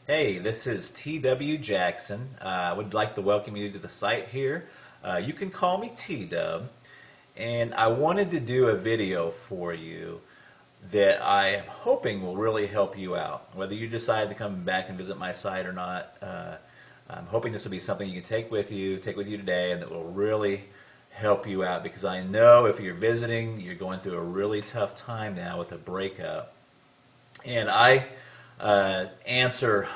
Hey, this is T.W. Jackson. I would like to welcome you to the site here. You can call me T-Dub, and I wanted to do a video for you that I am hoping will really help you out. Whether you decide to come back and visit my site or not, I'm hoping this will be something you can take with you today, and that will really help you out, because I know if you're visiting, you're going through a really tough time now with a breakup. And I answer,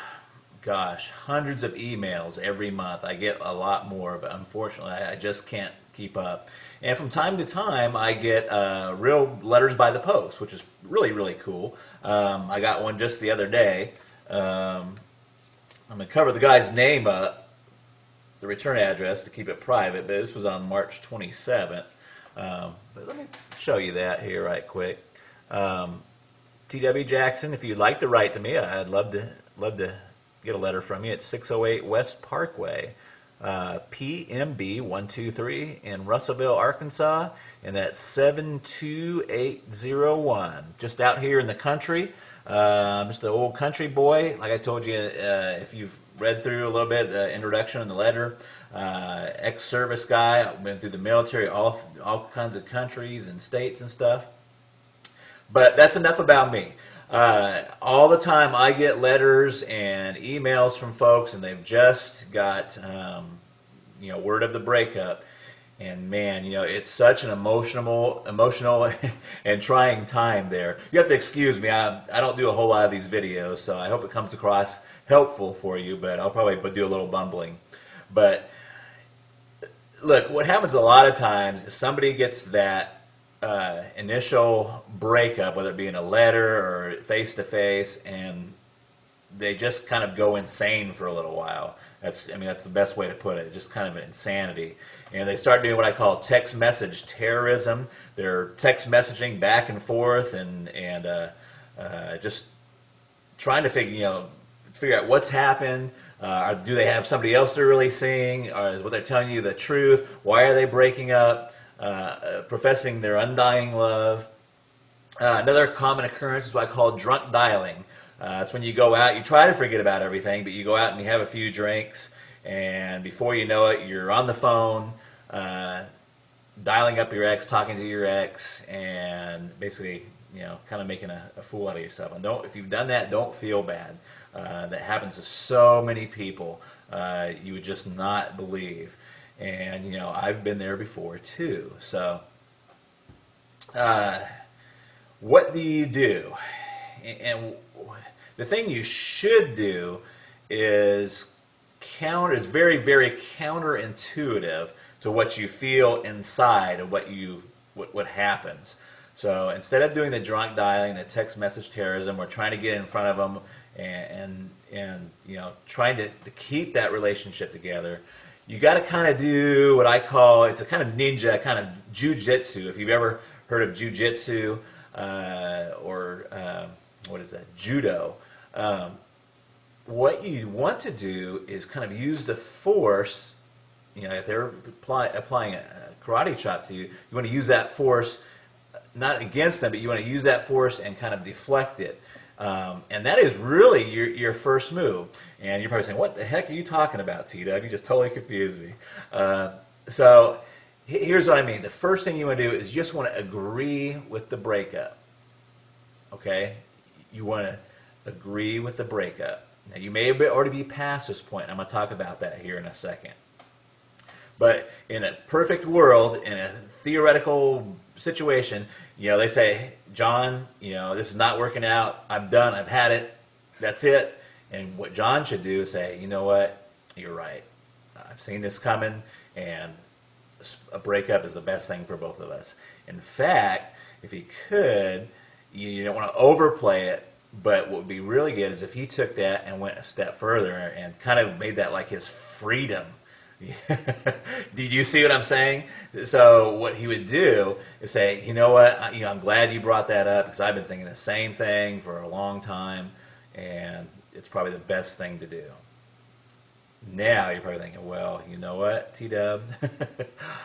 gosh, hundreds of emails every month. I get a lot more, but unfortunately I just can't keep up. And from time to time I get real letters by the post, which is really cool. I got one just the other day. I'm going to cover the guy's name up, the return address, to keep it private, but this was on March 27th. But let me show you that here right quick. T.W. Jackson, if you'd like to write to me, I'd love to get a letter from you. It's 608 West Parkway, PMB 123 in Russellville, Arkansas, and that's 72801. Just out here in the country. Just an old country boy. Like I told you, if you've read through a little bit the introduction and the letter, ex-service guy. I've been through the military, all kinds of countries and states and stuff. But that's enough about me. All the time I get letters and emails from folks, and they've just got word of the breakup. And man, it's such an emotional and trying time there. You have to excuse me. I don't do a whole lot of these videos, so I hope it comes across helpful for you, but I'll probably do a little bumbling. But look, what happens a lot of times is somebody gets that initial breakup, whether it be in a letter or face-to-face, and they just kind of go insane for a little while. That's the best way to put it. Just kind of an insanity. And they start doing what I call text message terrorism. They're text messaging back and forth and just trying to figure out what's happened. Do they have somebody else they're really seeing? Or is what they're telling you the truth? Why are they breaking up? Professing their undying love. Another common occurrence is what I call drunk dialing. It's when you go out, you try to forget about everything, but you go out and you have a few drinks, and before you know it, you're on the phone, dialing up your ex, talking to your ex, and basically, kind of making a fool out of yourself. And if you've done that, don't feel bad. That happens to so many people. You would just not believe. And, I've been there before, too. So, what do you do? And the thing you should do is very counterintuitive to what you feel inside of what happens. So, instead of doing the drunk dialing, the text message terrorism, we're trying to get in front of them and trying to keep that relationship together. You got to kind of do what I call, it's a kind of ninja, kind of jujitsu. If you've ever heard of jujitsu or what is that, judo, what you want to do is kind of use the force. If they're applying a karate chop to you, you want to use that force not against them, but you want to use that force and kind of deflect it. And that is really your first move. And you're probably saying, what the heck are you talking about, T-Dub? You just totally confused me. So here's what I mean. The first thing you want to do is you just want to agree with the breakup. Okay? You want to agree with the breakup. Now, you may already be past this point. I'm going to talk about that here in a second. But in a perfect world, in a theoretical situation, they say, John, this is not working out. I'm done. I've had it. That's it. And what John should do is say, you know what? You're right. I've seen this coming, and a breakup is the best thing for both of us. In fact, if he could, you don't want to overplay it, but what would be really good is if he took that and went a step further and kind of made that like his freedom. Do you see what I'm saying? So what he would do is say, you know what, I'm glad you brought that up, because I've been thinking the same thing for a long time, and it's probably the best thing to do. Now you're probably thinking, well, you know what, T-Dub?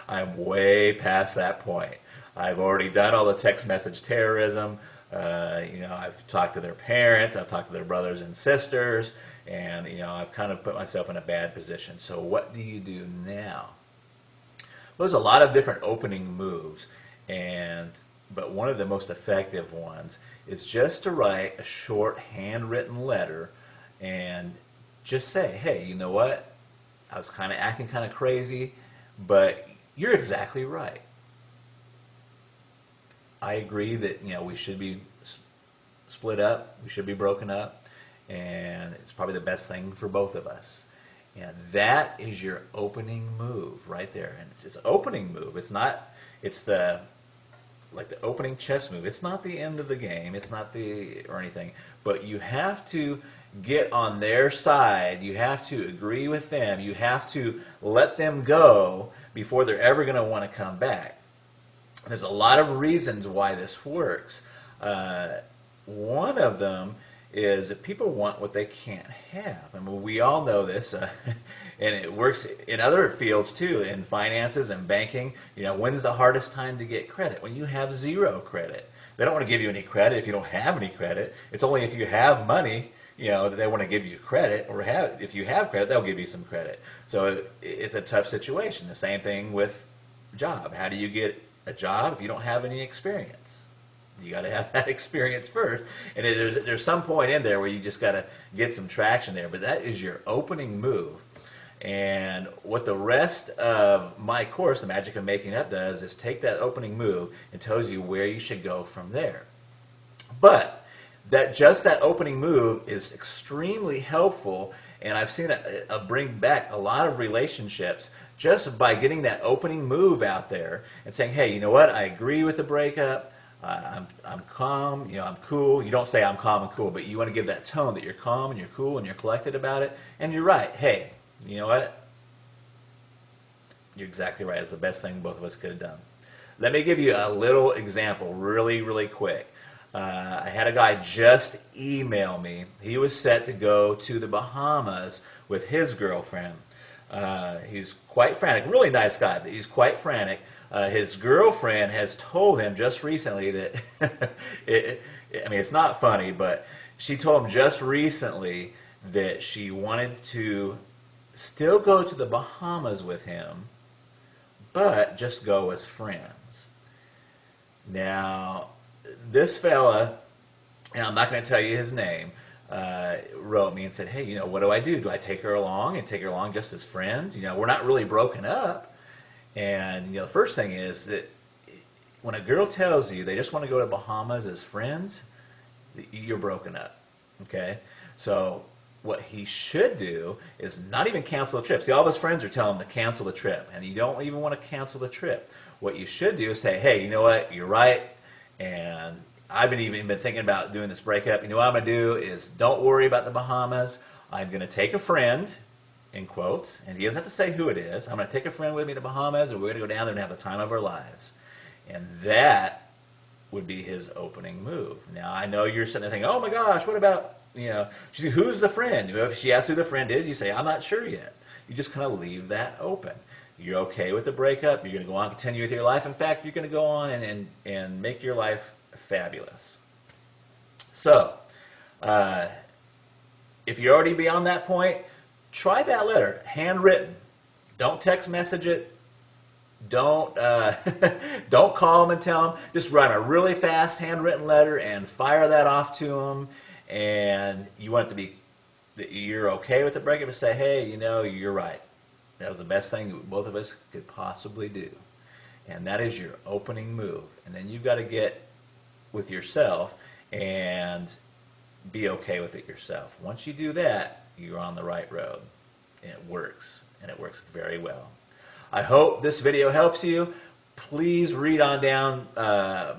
I'm way past that point. I've already done all the text message terrorism. I've talked to their parents, I've talked to their brothers and sisters, and I've kind of put myself in a bad position. So what do you do now? Well, there's a lot of different opening moves, but one of the most effective ones is just to write a short handwritten letter and just say, hey, you know what? I was kind of acting kind of crazy, but you're exactly right. I agree that we should be split up, we should be broken up, and it's probably the best thing for both of us. And that is your opening move right there. And it's an opening move. It's the opening chess move. It's not the end of the game. It's not or anything. But you have to get on their side. You have to agree with them. You have to let them go before they're ever going to want to come back. There's a lot of reasons why this works. One of them is that people want what they can't have. I mean, we all know this, and it works in other fields too, in finances and banking. When's the hardest time to get credit? When you have zero credit. They don't want to give you any credit if you don't have any credit. It's only if you have money, that they want to give you credit, or if you have credit, they'll give you some credit. So it's a tough situation. The same thing with job. How do you get a job if you don't have any experience? You got to have that experience first, and there's some point in there where you just got to get some traction there. But that is your opening move, and what the rest of my course, The Magic of Making Up, does is take that opening move and tells you where you should go from there. But that opening move is extremely helpful, and I've seen it bring back a lot of relationships just by getting that opening move out there and saying, hey, you know what? I agree with the breakup. I'm calm, I'm cool. You don't say I'm calm and cool, but you want to give that tone that you're calm and you're cool and you're collected about it. And you're right. Hey, you know what? You're exactly right. It's the best thing both of us could have done. Let me give you a little example really, really quick. I had a guy just email me. He was set to go to the Bahamas with his girlfriend. He's quite frantic. Really nice guy, but he's quite frantic. His girlfriend has told him just recently that, it's not funny, but she told him just recently that she wanted to still go to the Bahamas with him, but just go as friends. Now, this fella, and I'm not going to tell you his name, wrote me and said, hey, what do I do? Do I take her along and take her along just as friends? We're not really broken up. And the first thing is that when a girl tells you they just want to go to Bahamas as friends, you're broken up. Okay? So what he should do is not even cancel the trip. See, all of his friends are telling him to cancel the trip, and you don't even want to cancel the trip. What you should do is say, hey, you know what? You're right, and I've even been thinking about doing this breakup. What I'm going to do is don't worry about the Bahamas. I'm going to take a friend, in quotes, and he doesn't have to say who it is. I'm going to take a friend with me to the Bahamas, and we're going to go down there and have the time of our lives. And that would be his opening move. Now, I know you're sitting there thinking, oh my gosh, what about, who's the friend? If she asks who the friend is, you say, I'm not sure yet. You just kind of leave that open. You're okay with the breakup. You're going to go on and continue with your life. In fact, you're going to go on and make your life fabulous. So, if you're already beyond that point, try that letter, handwritten. Don't text message it. Don't don't call them and tell them. Just write a really fast handwritten letter and fire that off to them. And you want it to be that you're okay with the breakup and say, hey, you're right. That was the best thing that both of us could possibly do. And that is your opening move. And then you've got to get with yourself and be okay with it yourself. Once you do that, you're on the right road. And it works. And it works very well. I hope this video helps you. Please read on down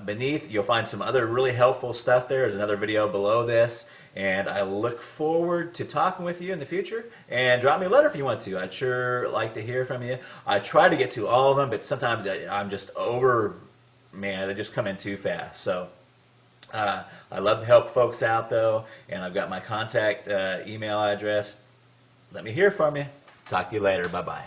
beneath. You'll find some other really helpful stuff there. There's another video below this. And I look forward to talking with you in the future. And drop me a letter if you want to. I'd sure like to hear from you. I try to get to all of them, but sometimes I'm just they just come in too fast. So I love to help folks out, though. And I've got my contact email address. Let me hear from you. Talk to you later. Bye-bye.